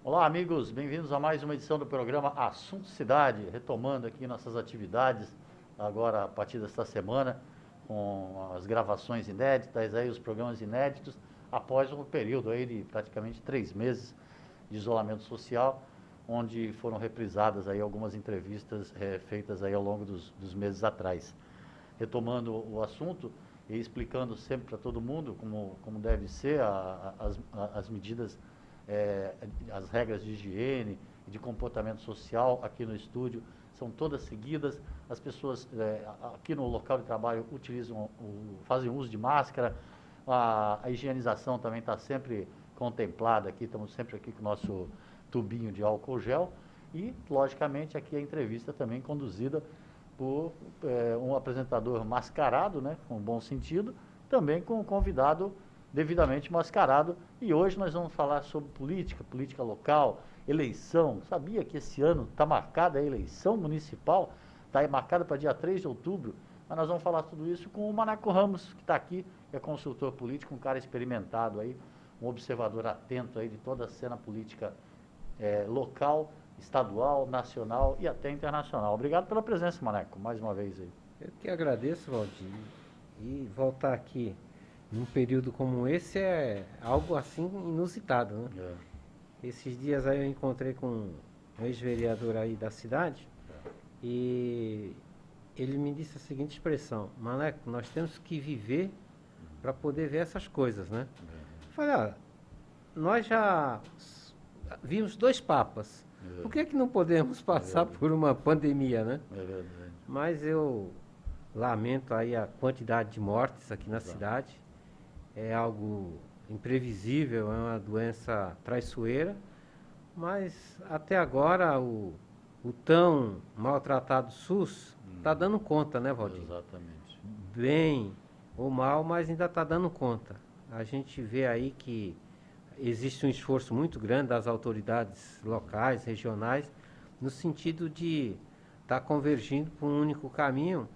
Olá, amigos, bem-vindos a mais uma edição do programa Assunto Cidade, retomando aqui nossas atividades agora a partir desta semana, com as gravações inéditas, aí os programas inéditos, após um período aí de praticamente 3 meses de isolamento social, onde foram reprisadas aí algumas entrevistas feitas aí ao longo dos meses atrás. Retomando o assunto e explicando sempre para todo mundo como deve ser as medidas, as regras de higiene e de comportamento social aqui no estúdio são todas seguidas. As pessoas aqui no local de trabalho fazem uso de máscara, a higienização também está sempre contemplada aqui, estamos sempre aqui com o nosso tubinho de álcool gel e, logicamente, aqui a entrevista também conduzida por um apresentador mascarado, né, com bom sentido, também com um convidado devidamente mascarado. E hoje nós vamos falar sobre política local, eleição. Sabia que esse ano está marcada a eleição municipal, está marcada para dia 3 de outubro, mas nós vamos falar tudo isso com o Maneco Ramos, que está aqui, que é consultor político, um cara experimentado aí, um observador atento aí de toda a cena política local, estadual, nacional e até internacional. Obrigado pela presença, Maneco, mais uma vez aí. Eu que agradeço, Valdir. E voltar aqui num período como esse é algo assim inusitado, né? Esses dias aí eu encontrei com um ex-vereador aí da cidade e ele me disse a seguinte expressão: Maneco, nós temos que viver para poder ver essas coisas, né? Eu falei, nós já vimos 2 papas. Por que não podemos passar por uma pandemia, né? É verdade. Mas eu lamento aí a quantidade de mortes aqui na cidade. É algo imprevisível, é uma doença traiçoeira. Mas até agora o tão maltratado SUS está dando conta, né, Valdir? Exatamente. Bem ou mal, mas ainda está dando conta. A gente vê aí que existe um esforço muito grande das autoridades locais, regionais, no sentido de estar convergindo para um único caminho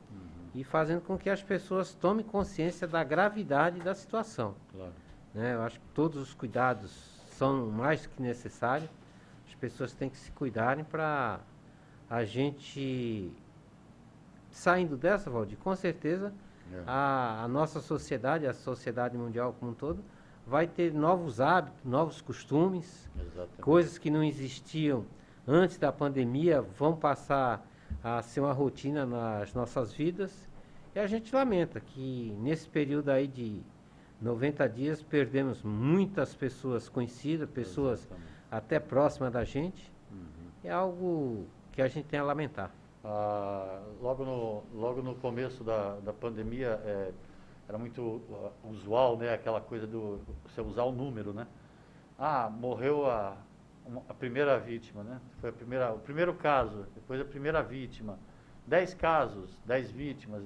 e fazendo com que as pessoas tomem consciência da gravidade da situação. Claro. Né? Eu acho que todos os cuidados são mais que necessários. As pessoas têm que se cuidarem para a gente, saindo dessa, Valdir, com certeza, a nossa sociedade, a sociedade mundial como um todo, vai ter novos hábitos, novos costumes. Exatamente. Coisas que não existiam antes da pandemia vão passar a ser uma rotina nas nossas vidas. E a gente lamenta que nesse período aí de 90 dias perdemos muitas pessoas conhecidas, pessoas até próximas da gente. É algo que a gente tem a lamentar. Logo no começo da pandemia, era muito usual, né, aquela coisa do você usar o número, né? Morreu a primeira vítima, né? Foi o primeiro caso, depois a primeira vítima. 10 casos, 10 vítimas.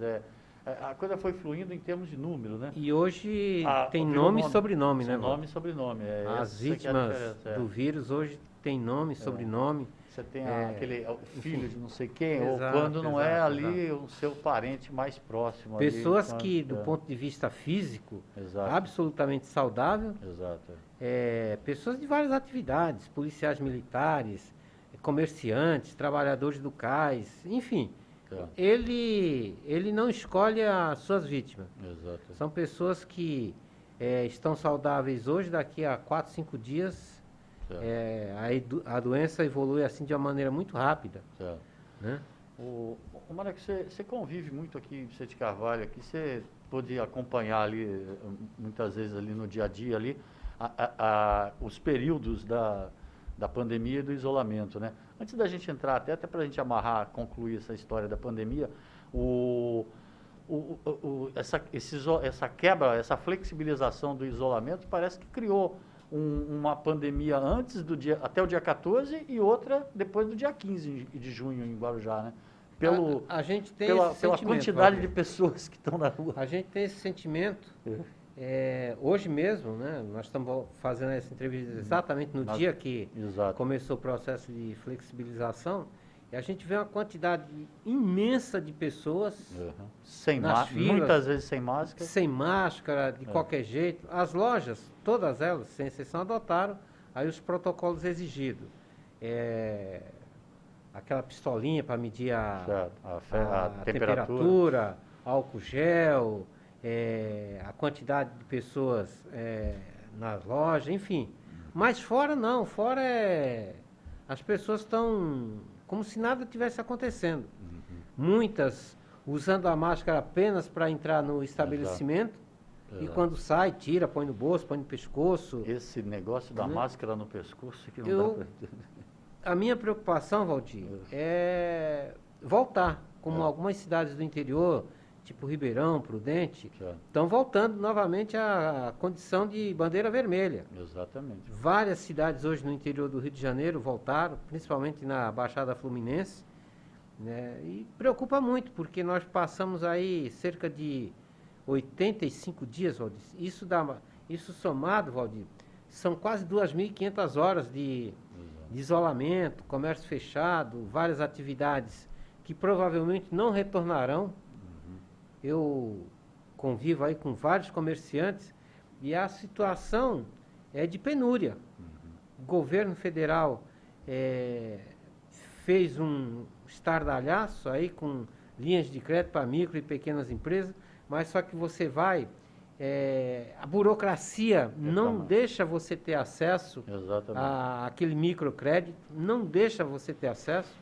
A coisa foi fluindo em termos de número, né? E hoje tem nome e sobrenome, né? Nome e sobrenome. As vítimas do vírus hoje tem nome e sobrenome. Você tem aquele filho de não sei quem, Exato, ou quando não é ali exato. o seu parente mais próximo. Pessoas ali, que, do ponto de vista físico, Exato. absolutamente saudável. Exato. Pessoas de várias atividades, policiais militares, comerciantes, trabalhadores do cais, enfim. Ele não escolhe as suas vítimas. Exato. São pessoas que estão saudáveis hoje, daqui a 4, 5 dias... a doença evolui assim de uma maneira muito rápida. Né? O Maneco, você convive muito aqui em Vicente Carvalho, aqui você pôde acompanhar ali, muitas vezes ali no dia a dia, ali, os períodos da pandemia e do isolamento, né? Antes da gente entrar, até para a gente concluir essa história da pandemia, essa quebra, essa flexibilização do isolamento parece que criou uma pandemia até o dia 14 e outra depois do dia 15 de junho em Guarujá, né? A gente tem pela quantidade de pessoas que estão na rua. A gente tem esse sentimento. Hoje mesmo, né, nós estamos fazendo essa entrevista exatamente no dia que começou o processo de flexibilização. E a gente vê uma quantidade imensa de pessoas nas filas, muitas vezes sem máscara. Sem máscara, de qualquer jeito. As lojas, todas elas, sem exceção, adotaram aí os protocolos exigidos. Aquela pistolinha para medir a temperatura, álcool gel, a quantidade de pessoas na loja, enfim. Mas fora não, fora as pessoas estão como se nada tivesse acontecendo. Muitas usando a máscara apenas para entrar no estabelecimento. E quando sai, tira, põe no bolso, põe no pescoço. Esse negócio da máscara no pescoço que não dá pra... A minha preocupação, Valdir, é voltar, como algumas cidades do interior, tipo Ribeirão, Prudente, estão voltando novamente à condição de bandeira vermelha. Exatamente. Várias cidades hoje no interior do Rio de Janeiro voltaram, principalmente na Baixada Fluminense, né? E preocupa muito, porque nós passamos aí cerca de 85 dias, Valdir. Isso somado, Valdir, são quase 2.500 horas de isolamento, comércio fechado, várias atividades que provavelmente não retornarão. Eu convivo aí com vários comerciantes e a situação é de penúria. O governo federal fez um estardalhaço aí com linhas de crédito para micro e pequenas empresas, mas só que você vai... a burocracia não deixa você ter acesso àquele microcrédito, não deixa você ter acesso.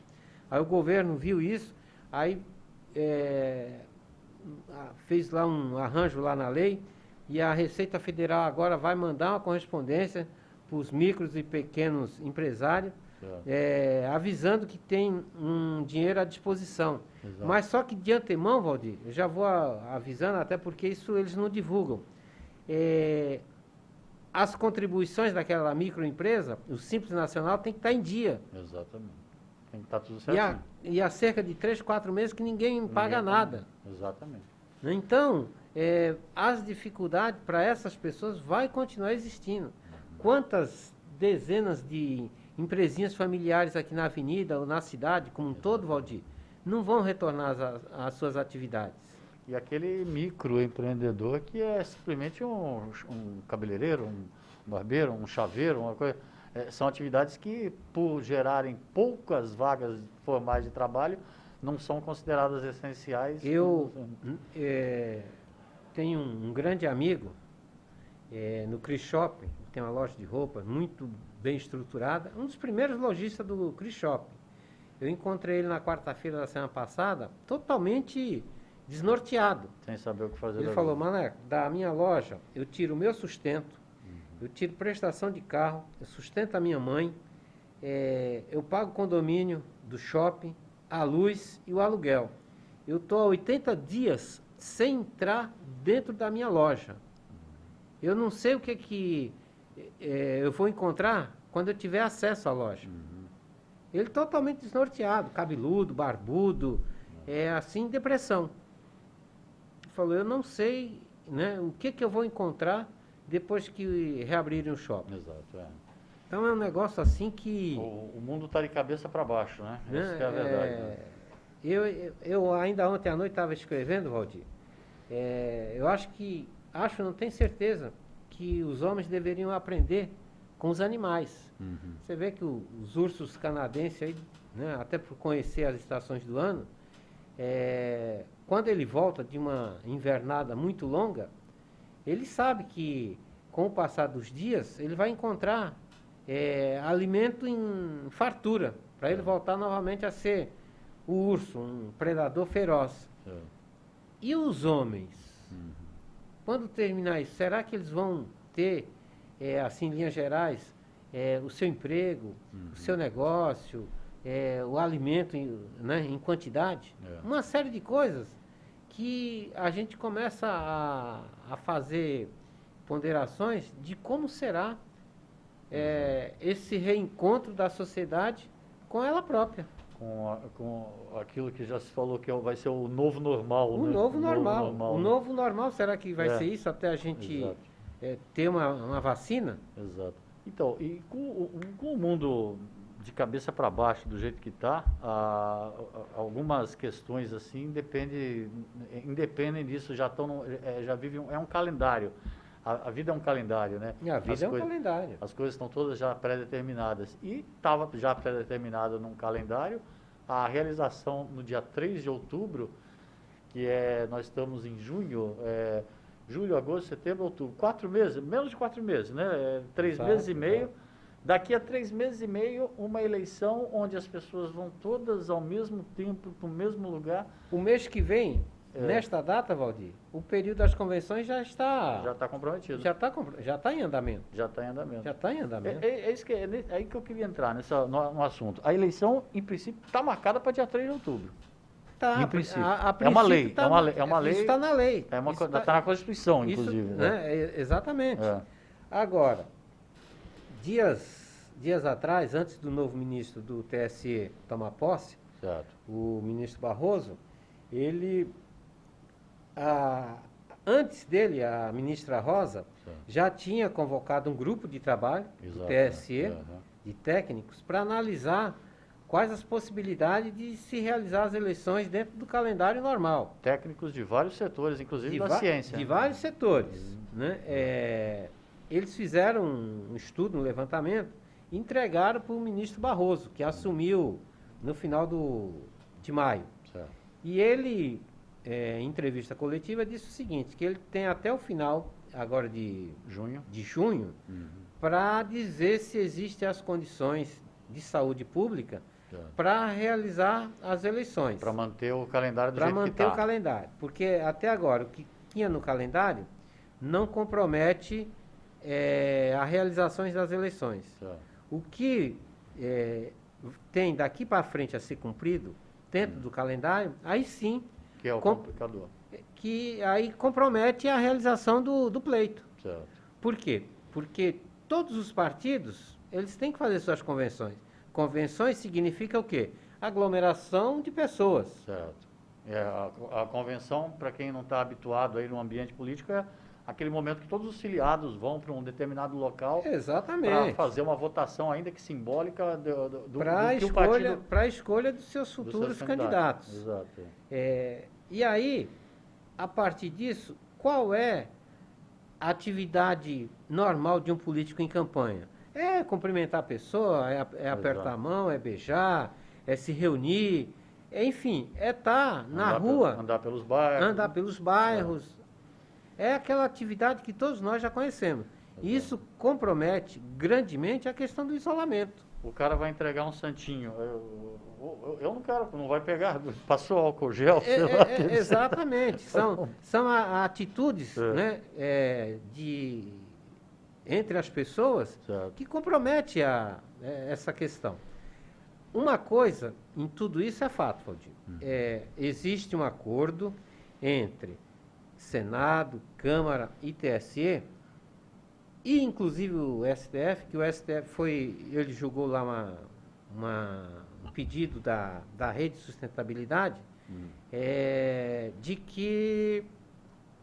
Aí o governo viu isso, aí fez lá um arranjo lá na lei, e a Receita Federal agora vai mandar uma correspondência para os micros e pequenos empresários, avisando que tem um dinheiro à disposição. Exato. Mas só que de antemão, Valdir, eu já vou avisando, até porque isso eles não divulgam. As contribuições daquela microempresa, o Simples Nacional, tem que estar em dia. Exatamente. Tem que estar tudo certo. E há cerca de 3, 4 meses que ninguém paga nada. Exatamente. Então, as dificuldades para essas pessoas vai continuar existindo. Quantas dezenas de empresinhas familiares aqui na avenida ou na cidade, como um todo, Valdir, não vão retornar às suas atividades. E aquele microempreendedor que é simplesmente um cabeleireiro, um barbeiro, um chaveiro, uma coisa. São atividades que, por gerarem poucas vagas formais de trabalho, não são consideradas essenciais. Eu tenho um grande amigo no Cris Shopping, tem uma loja de roupa muito bem estruturada, um dos primeiros lojistas do Cris Shopping. Eu encontrei ele na quarta-feira da semana passada, totalmente desnorteado. Sem saber o que fazer. Ele falou: Mané, da minha loja eu tiro o meu sustento, eu tiro prestação de carro, eu sustento a minha mãe, eu pago o condomínio do shopping, a luz e o aluguel. Eu estou há 80 dias sem entrar dentro da minha loja. Eu não sei o que eu vou encontrar quando eu tiver acesso à loja. Ele totalmente desnorteado, cabeludo, barbudo, assim, depressão. Ele falou: eu não sei, né, o que eu vou encontrar depois que reabrirem o shopping. Exato, Então é um negócio assim que... O mundo está de cabeça para baixo, né? Essa que é a verdade. Né? Eu ainda ontem à noite estava escrevendo, Valdir. Eu não tenho certeza que os homens deveriam aprender com os animais. Você vê que os ursos canadenses, aí, né, até por conhecer as estações do ano, quando ele volta de uma invernada muito longa, ele sabe que com o passar dos dias ele vai encontrar alimento em fartura, para ele voltar novamente a ser o urso, um predador feroz. E os homens? Quando terminar isso, será que eles vão ter, assim, em linhas gerais, o seu emprego, o seu negócio, o alimento em quantidade? Uma série de coisas que a gente começa a fazer ponderações de como será esse reencontro da sociedade com ela própria. Com aquilo que já se falou que vai ser o novo normal. O novo normal, será que vai ser isso até a gente ter uma vacina? Exato. Então, e com o mundo de cabeça para baixo do jeito que está, algumas questões assim independem disso, já vivem, é um calendário. a vida é um calendário, né? E a vida é um calendário. As coisas estão todas já pré-determinadas. E estava já pré-determinado num calendário a realização no dia 3 de outubro, que nós estamos em junho, julho, agosto, setembro, outubro. 4 meses, menos de 4 meses, né? 3 meses e meio. Daqui a 3 meses e meio, uma eleição onde as pessoas vão todas ao mesmo tempo, para o mesmo lugar. O mês que vem, nesta data, Valdir, o período das convenções já está... Já está comprometido. Já está em andamento. Já está em andamento. Já está em andamento. É aí que eu queria entrar no assunto. A eleição, em princípio, está marcada para dia 3 de outubro. Tá, em princípio. A É uma lei. tá, É uma lei. Isso está na lei. Está na Constituição, inclusive. Exatamente. Agora, dias atrás, antes do novo ministro do TSE tomar posse, certo, o ministro Barroso, antes dele, a ministra Rosa, já tinha convocado um grupo de trabalho do TSE, de técnicos, para analisar quais as possibilidades de se realizar as eleições dentro do calendário normal. Técnicos de vários setores, inclusive da ciência. De vários setores. Né? Eles fizeram um estudo, um levantamento, e entregaram para o ministro Barroso, que assumiu no final de maio. Certo. E ele, em entrevista coletiva, disse o seguinte, que ele tem até o final, agora de junho, para dizer se existem as condições de saúde pública para realizar as eleições. Para manter o calendário do jeito que está. Para manter o calendário. Porque até agora, o que tinha no calendário não compromete a realizações das eleições. Certo. O que tem daqui para frente a ser cumprido dentro do calendário, aí sim... Que é o complicador. Que aí compromete a realização do pleito. Certo. Por quê? Porque todos os partidos, eles têm que fazer suas convenções. Convenções significa o quê? Aglomeração de pessoas. Certo. A convenção, para quem não está habituado aí no ambiente político, é aquele momento que todos os filiados vão para um determinado local para fazer uma votação, ainda que simbólica, para a escolha dos seus futuros candidatos. Exato. E aí, a partir disso, qual é a atividade normal de um político em campanha? É cumprimentar a pessoa, é apertar a mão, é beijar, é se reunir, enfim, é estar na rua. Andar pelos bairros. Andar pelos bairros. É aquela atividade que todos nós já conhecemos. E isso compromete grandemente a questão do isolamento. O cara vai entregar um santinho. Eu não quero, não vai pegar. Passou álcool gel, sei lá. Exatamente. São atitudes né, entre as pessoas que compromete essa questão. Uma coisa em tudo isso é fato, Valdir. Existe um acordo entre Senado, Câmara e TSE, e inclusive o STF, que o STF ele julgou lá um pedido da Rede de Sustentabilidade, de que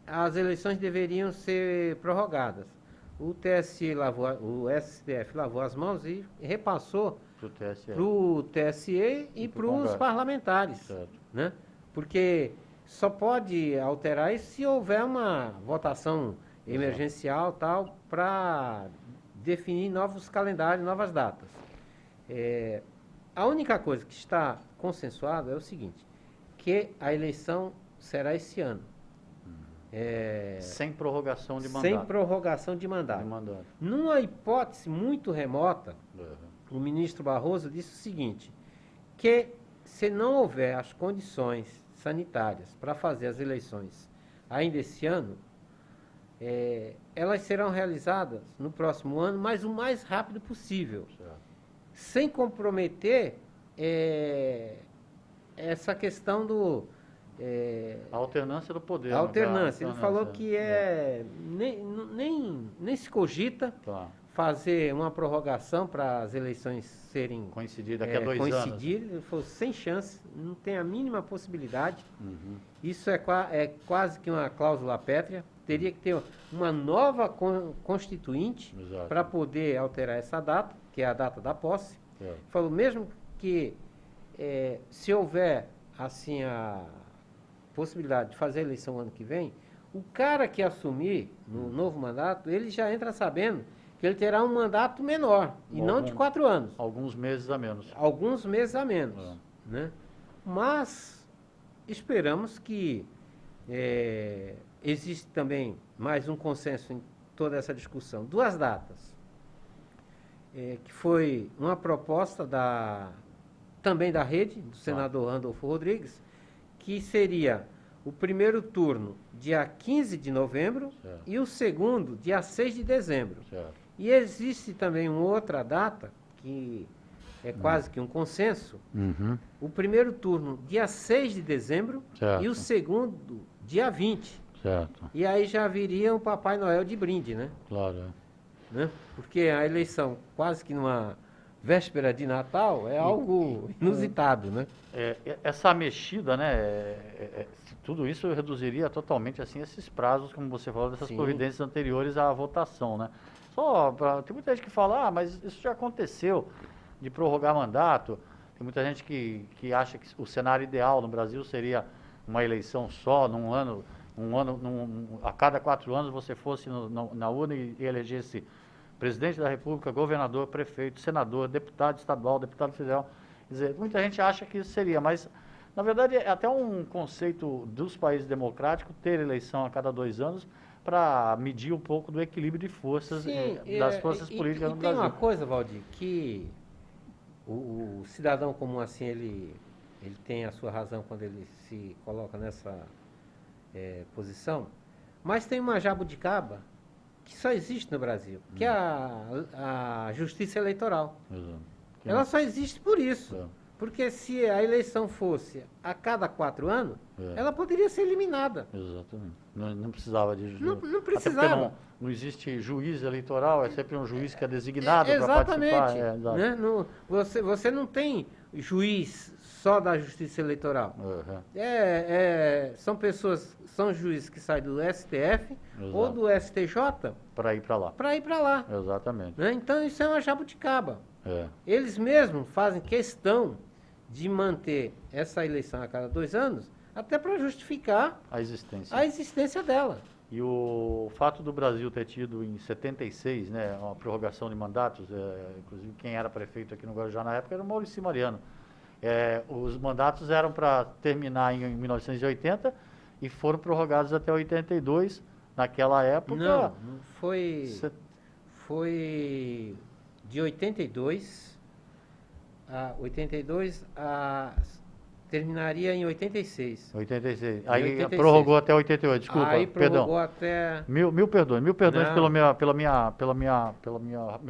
as eleições deveriam ser prorrogadas. O STF lavou as mãos e repassou para o TSE e para os parlamentares. Certo. Né? Porque só pode alterar isso se houver uma votação emergencial tal para definir novos calendários, novas datas. A única coisa que está consensuada é o seguinte, que a eleição será esse ano. Sem prorrogação de mandato. Sem prorrogação de mandato. Numa hipótese muito remota, o ministro Barroso disse o seguinte, que se não houver as condições sanitárias para fazer as eleições ainda esse ano, elas serão realizadas no próximo ano, mas o mais rápido possível, sem comprometer essa questão a alternância do poder. A alternância. Ele falou que nem se cogita fazer uma prorrogação para as eleições serem coincidir daqui a 2 anos. Ele falou, sem chance, não tem a mínima possibilidade. Isso é quase que uma cláusula pétrea. Teria que ter uma nova constituinte para poder alterar essa data, que é a data da posse. Falou, mesmo que se houver assim a possibilidade de fazer a eleição ano que vem, o cara que assumir no novo mandato, ele já entra sabendo que ele terá um mandato menor, e não de 4 anos. Alguns meses a menos. Alguns meses a menos. Né? Mas esperamos que existe também mais um consenso em toda essa discussão. 2 datas, que foi uma proposta também da rede, do senador Randolfo Rodrigues, que seria o primeiro turno dia 15 de novembro e o segundo dia 6 de dezembro. E existe também uma outra data, que é quase que um consenso, o primeiro turno dia 6 de dezembro e o segundo dia 20. Certo. E aí já viria o Papai Noel de brinde, né? Claro. Né? Porque a eleição quase que numa véspera de Natal é algo inusitado, né? Essa mexida, né? Tudo isso reduziria totalmente assim esses prazos, como você falou, dessas providências anteriores à votação, né? Tem muita gente que fala, mas isso já aconteceu, de prorrogar mandato. Tem muita gente que acha que o cenário ideal no Brasil seria uma eleição só, a cada 4 anos você fosse na urna e elegesse presidente da República, governador, prefeito, senador, deputado estadual, deputado federal. Quer dizer, muita gente acha que isso seria, mas na verdade é até um conceito dos países democráticos ter eleição a cada 2 anos, para medir um pouco do equilíbrio de forças das forças políticas no Brasil. Tem uma coisa, Valdir, que o cidadão comum assim, ele tem a sua razão quando ele se coloca nessa posição, mas tem uma jabuticaba que só existe no Brasil, que é a justiça eleitoral. Exato. Ela só existe por isso. Porque se a eleição fosse a cada 4 anos, ela poderia ser eliminada. Exatamente. Não precisava de juiz. Não precisava. Até porque não existe juiz eleitoral, é sempre um juiz que é designado para participar. Né? Você não tem juiz só da justiça eleitoral. São juízes que saem do STF ou do STJ para ir para lá. Exatamente. Né? Então isso é uma jabuticaba. Eles mesmos fazem questão de manter essa eleição a cada 2 anos, até para justificar a existência dela. E o fato do Brasil ter tido em 76, né, uma prorrogação de mandatos, inclusive quem era prefeito aqui no Guarujá na época era o Maurício Mariano. Os mandatos eram para terminar em 1980 e foram prorrogados até 82. Naquela época... Não foi de 82 terminaria em 86. 86. Aí prorrogou até 88, desculpa, aí prorrogou perdão. até... Mil perdões pelo meu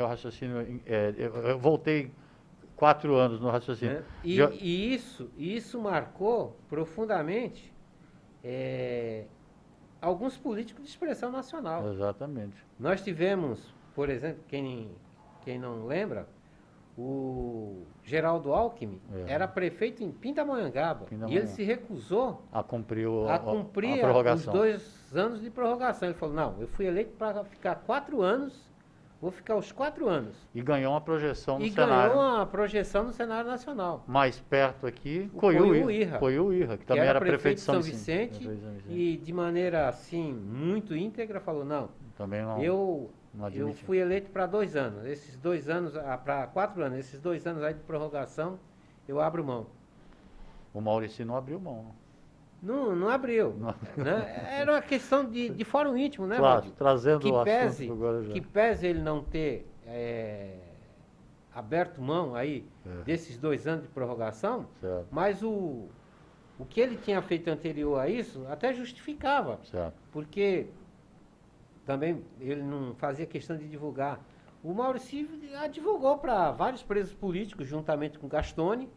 raciocínio. Eu voltei 4 anos no raciocínio. E isso marcou profundamente alguns políticos de expressão nacional. Exatamente. Nós tivemos, por exemplo, quem não lembra, o Geraldo Alckmin era prefeito em Pindamonhangaba e ele se recusou a cumprir a prorrogação. Os 2 anos de prorrogação. Ele falou, não, eu fui eleito para ficar 4 anos, vou ficar os 4 anos. E ganhou uma projeção no cenário. Ganhou uma projeção no cenário nacional. Mais perto aqui, Coiu Irra, que também era prefeito de São Vicente. E de maneira assim, muito íntegra, falou, não, também não. Eu fui eleito para 2 anos, esses 2 anos, para 4 anos, esses 2 anos aí de prorrogação, eu abro mão. O Maurício não abriu mão. Não abriu. Né? Era uma questão de fórum íntimo, né, claro, Valdir? trazendo o assunto do Guarujá. Que pese ele não ter aberto mão aí desses 2 anos de prorrogação, mas o que ele tinha feito anterior a isso até justificava. Porque também ele não fazia questão de divulgar. O Maurício advogou para vários presos políticos, juntamente com Gastone.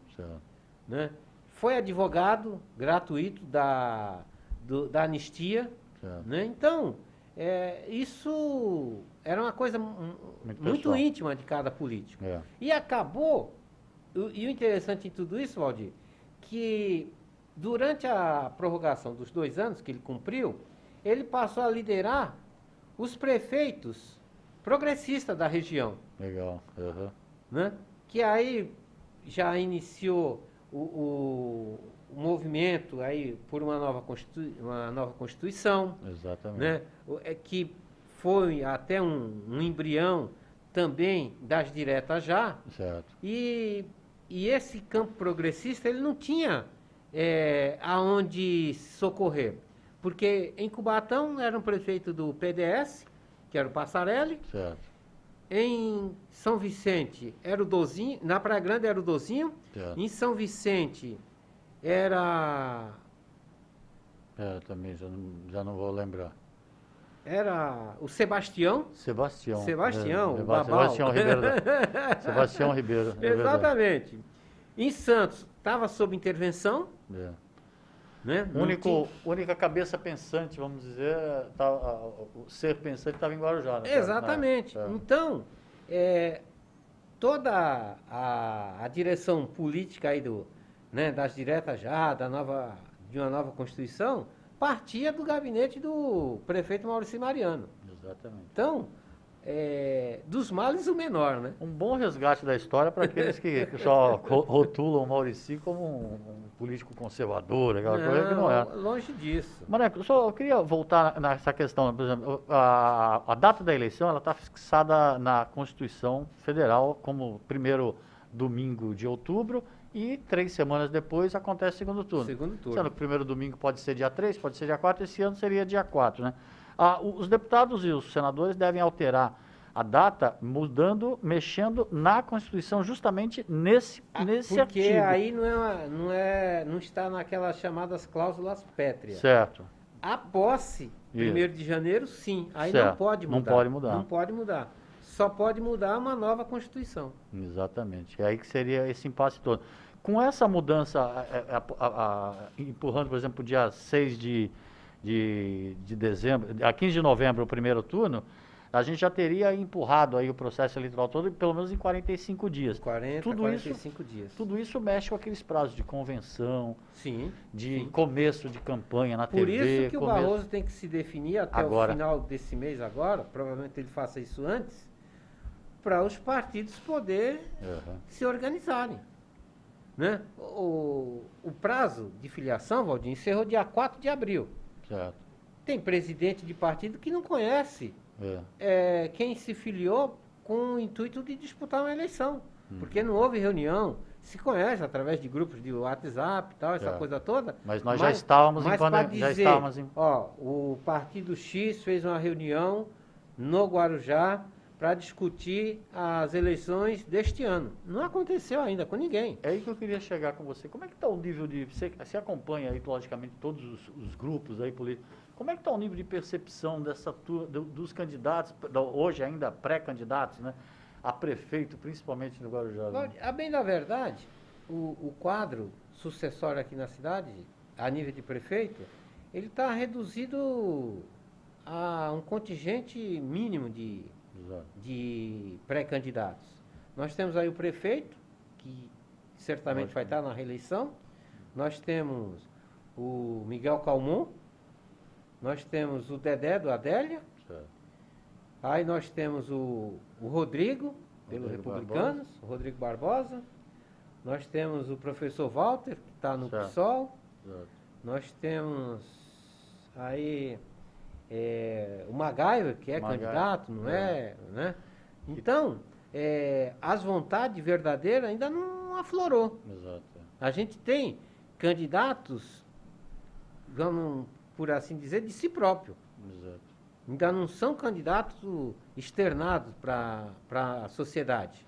Né? Foi advogado gratuito da anistia. Né? Então, isso era uma coisa muito íntima de cada político. E acabou, e o interessante em tudo isso, Valdir, que durante a prorrogação dos 2 anos que ele cumpriu, ele passou a liderar os prefeitos progressistas da região. Legal. Né? Que aí já iniciou o o movimento aí por uma nova Constituição. Exatamente. Né? Que foi até um embrião também das diretas já. Certo. E esse campo progressista ele não tinha aonde socorrer. Porque em Cubatão era um prefeito do PDS, que era o Passarelli. Certo. Em São Vicente era o Dozinho, na Praia Grande era o Dozinho. Certo. Em São Vicente era... também já não vou lembrar. Era o Sebastião. Sebastião, o Babau. Sebastião Ribeiro. Sebastião Ribeiro. Exatamente. Em Santos estava sob intervenção. Né? Única cabeça pensante, vamos dizer, o ser pensante estava em Guarujá. Né? Exatamente. Então, toda a direção política aí das diretas já, de uma nova Constituição, partia do gabinete do prefeito Maurício Mariano. Exatamente. Então, dos males o menor, né? Um bom resgate da história para aqueles que só rotulam o Maurício como um político conservador, aquela coisa que não é. Longe disso. Maneco, eu queria voltar nessa questão, por exemplo, a data da eleição ela está fixada na Constituição Federal como primeiro domingo de outubro e 3 semanas depois acontece o segundo turno. Segundo turno. Sendo que o primeiro domingo pode ser dia 3, pode ser dia 4, esse ano seria dia 4, né? Os deputados e os senadores devem alterar a data mexendo na Constituição justamente nesse porque artigo. Porque aí não está naquelas chamadas cláusulas pétreas. Certo. A posse, 1º de janeiro, sim. Aí certo. Não pode mudar. Não pode mudar. Só pode mudar uma nova Constituição. Exatamente. É aí que seria esse impasse todo. Com essa mudança, empurrando, por exemplo, dia 6 de dezembro, a 15 de novembro, o primeiro turno, a gente já teria empurrado aí o processo eleitoral todo, pelo menos em 45 dias. 45 dias. Tudo isso mexe com aqueles prazos de convenção, sim, começo de campanha na TV. Por isso que o Barroso tem que se definir até o final desse mês agora, provavelmente ele faça isso antes, para os partidos poderem se organizarem. Né? O prazo de filiação, Valdir, encerrou dia 4 de abril. Certo. Tem presidente de partido que não conhece quem se filiou com o intuito de disputar uma eleição. Porque não houve reunião, se conhece através de grupos de WhatsApp e tal, essa coisa toda. Mas nós já estávamos em pandemia. O Partido X fez uma reunião no Guarujá para discutir as eleições deste ano. Não aconteceu ainda com ninguém. É aí que eu queria chegar com você. Como é que está o nível de... Você acompanha aí, logicamente, todos os grupos aí políticos. Como é que está o nível de percepção dos candidatos, hoje ainda pré-candidatos, né, a prefeito, principalmente no Guarujá? A bem da verdade, o quadro sucessório aqui na cidade, a nível de prefeito, ele está reduzido a um contingente mínimo de pré-candidatos. Nós temos aí o prefeito, que certamente vai estar na reeleição. Nós temos o Miguel Calmon. Nós temos o Dedé do Adélia. Certo. Aí nós temos o Rodrigo, pelo Republicanos, o Rodrigo Barbosa. Nós temos o professor Walter, que está no PSOL. Certo. Nós temos aí o MacGyver, que é candidato, não é? Né? Então, as vontades verdadeiras ainda não aflorou. Exato. A gente tem candidatos, vamos por assim dizer, de si próprio. Exato. Ainda não são candidatos externados para a sociedade.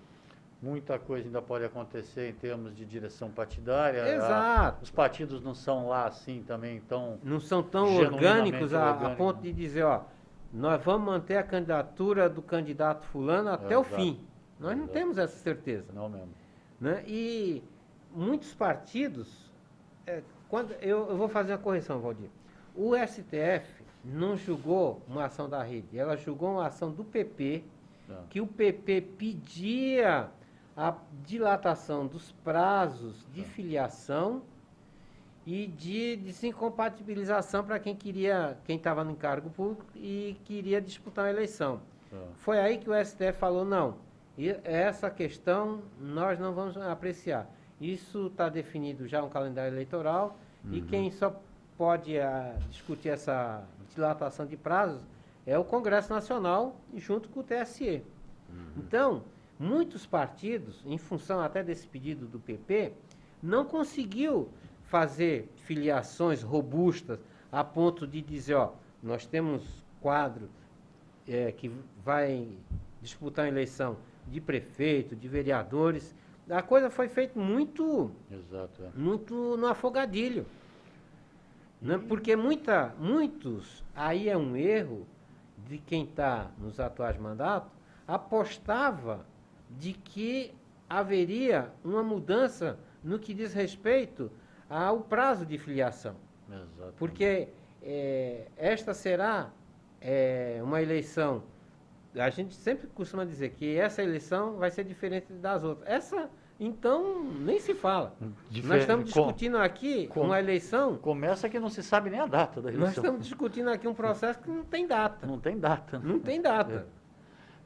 Muita coisa ainda pode acontecer em termos de direção partidária. Exato. Os partidos não são lá assim também tão... Não são tão orgânicos a ponto de dizer, nós vamos manter a candidatura do candidato fulano até o fim. Nós não temos essa certeza. Não mesmo. Né? E muitos partidos... eu vou fazer uma correção, Valdir. O STF não julgou uma ação da rede, ela julgou uma ação do PP, que o PP pedia a dilatação dos prazos de filiação e de desincompatibilização para quem estava no encargo público e queria disputar uma eleição. Foi aí que o STF falou, não, essa questão nós não vamos apreciar. Isso está definido já um calendário eleitoral e quem só pode discutir essa dilatação de prazos é o Congresso Nacional junto com o TSE. Então, muitos partidos, em função até desse pedido do PP, não conseguiu fazer filiações robustas a ponto de dizer, ó, nós temos quadro que vai disputar a eleição de prefeito, de vereadores. A coisa foi feita muito, muito no afogadilho. Né? Porque muitos, aí é um erro de quem está nos atuais mandatos, apostava de que haveria uma mudança no que diz respeito ao prazo de filiação. Exatamente. Porque esta será uma eleição, a gente sempre costuma dizer que essa eleição vai ser diferente das outras. Essa, então, nem se fala. Nós estamos discutindo aqui uma eleição... Começa que não se sabe nem a data da eleição. Nós estamos discutindo aqui um processo que não tem data. Não tem data. Não tem data.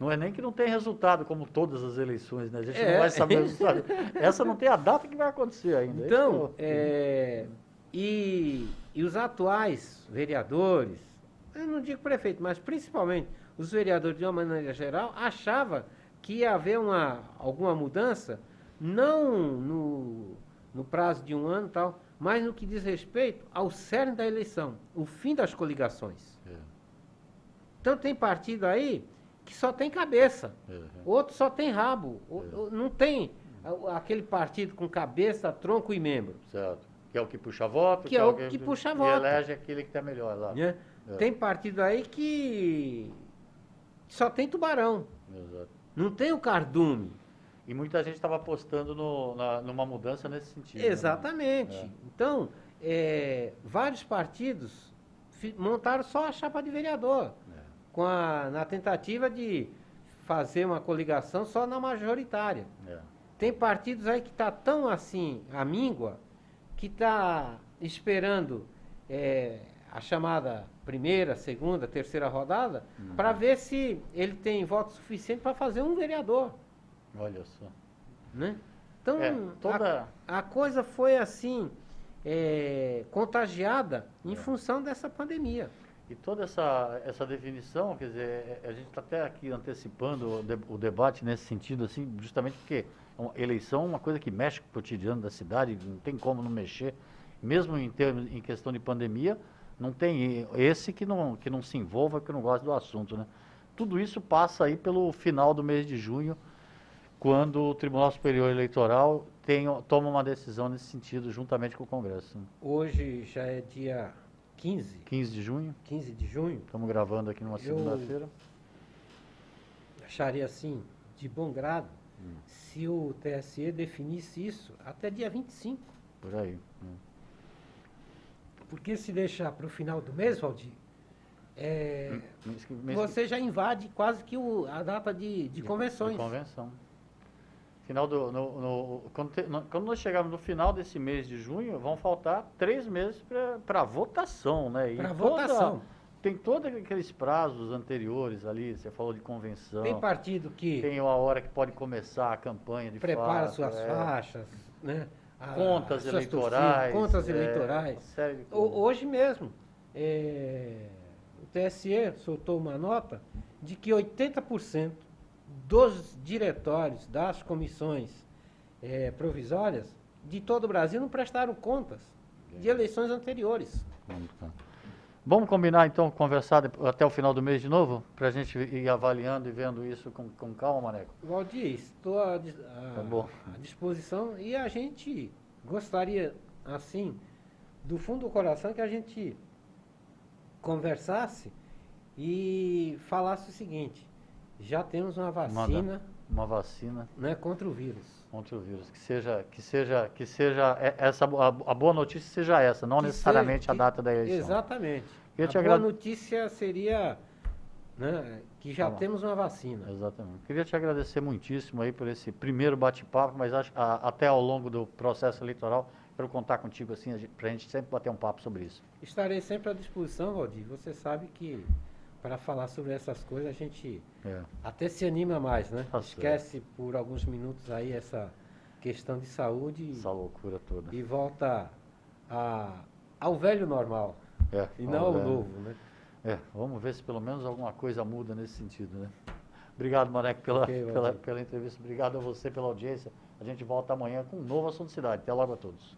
Não é nem que não tem resultado, como todas as eleições, né? A gente não vai saber o resultado. Essa não tem a data que vai acontecer ainda. Então, e os atuais vereadores, eu não digo prefeito, mas principalmente os vereadores, de uma maneira geral, achavam que ia haver alguma mudança, não no prazo de um ano e tal, mas no que diz respeito ao cerne da eleição, o fim das coligações. Então tem partido aí que só tem cabeça, outro só tem rabo, não tem aquele partido com cabeça, tronco e membro. Certo. Que é o que puxa voto. Que é o que puxa voto. E elege aquele que está melhor lá. Tem partido aí que só tem tubarão. Exato. Não tem o cardume. E muita gente estava apostando numa mudança nesse sentido. Exatamente. Né? Então, vários partidos montaram só a chapa de vereador, na tentativa de fazer uma coligação só na majoritária. Tem partidos aí que está tão assim, amíngua, que está esperando a chamada primeira, segunda, terceira rodada, para ver se ele tem voto suficiente para fazer um vereador. Olha só. Né? Então, toda... a coisa foi assim, contagiada em função dessa pandemia. E toda essa definição, quer dizer, a gente está até aqui antecipando o debate nesse sentido, assim, justamente porque eleição é uma coisa que mexe com o cotidiano da cidade, não tem como não mexer, mesmo em questão de pandemia, não tem esse que não se envolva, que não gosta do assunto, né? Tudo isso passa aí pelo final do mês de junho, quando o Tribunal Superior Eleitoral toma uma decisão nesse sentido, juntamente com o Congresso. Né? Hoje já é dia 15. 15 de junho. 15 de junho. Estamos gravando aqui numa segunda-feira. Acharia assim, de bom grado, se o TSE definisse isso até dia 25. Por aí. Porque se deixar para o final do mês, Valdir, você já invade quase que a data de convenções. De convenção. Final quando nós chegarmos no final desse mês de junho, vão faltar 3 meses para votação, né? Para votação. Tem todos aqueles prazos anteriores ali, você falou de convenção. Tem partido que... Tem a hora que pode começar a campanha de prepara suas faixas, né? Contas eleitorais. Contas eleitorais. Hoje mesmo, o TSE soltou uma nota de que 80% dos diretórios das comissões provisórias de todo o Brasil não prestaram contas de eleições anteriores. Vamos combinar, então, conversar até o final do mês de novo? Para a gente ir avaliando e vendo isso com calma, Maneco. Valdir, estou à disposição e a gente gostaria, assim, do fundo do coração, que a gente conversasse e falasse o seguinte: já temos uma vacina. Uma vacina, né, contra o vírus. Contra o vírus. Que seja essa, a boa notícia seja essa, não necessariamente a data da eleição. Exatamente. A boa notícia seria, né, que já temos uma vacina. Exatamente. Queria te agradecer muitíssimo aí por esse primeiro bate-papo, mas até ao longo do processo eleitoral, quero contar contigo assim, para a gente sempre bater um papo sobre isso. Estarei sempre à disposição, Valdir. Você sabe que para falar sobre essas coisas a gente até se anima mais, né? Esquece por alguns minutos aí questão de saúde essa loucura toda. e volta ao velho normal e não ao novo, né? Vamos ver se pelo menos alguma coisa muda nesse sentido, né? Obrigado, Maneco, pela entrevista. Obrigado a você pela audiência. A gente volta amanhã com um novo Assunto Cidade. Até logo a todos.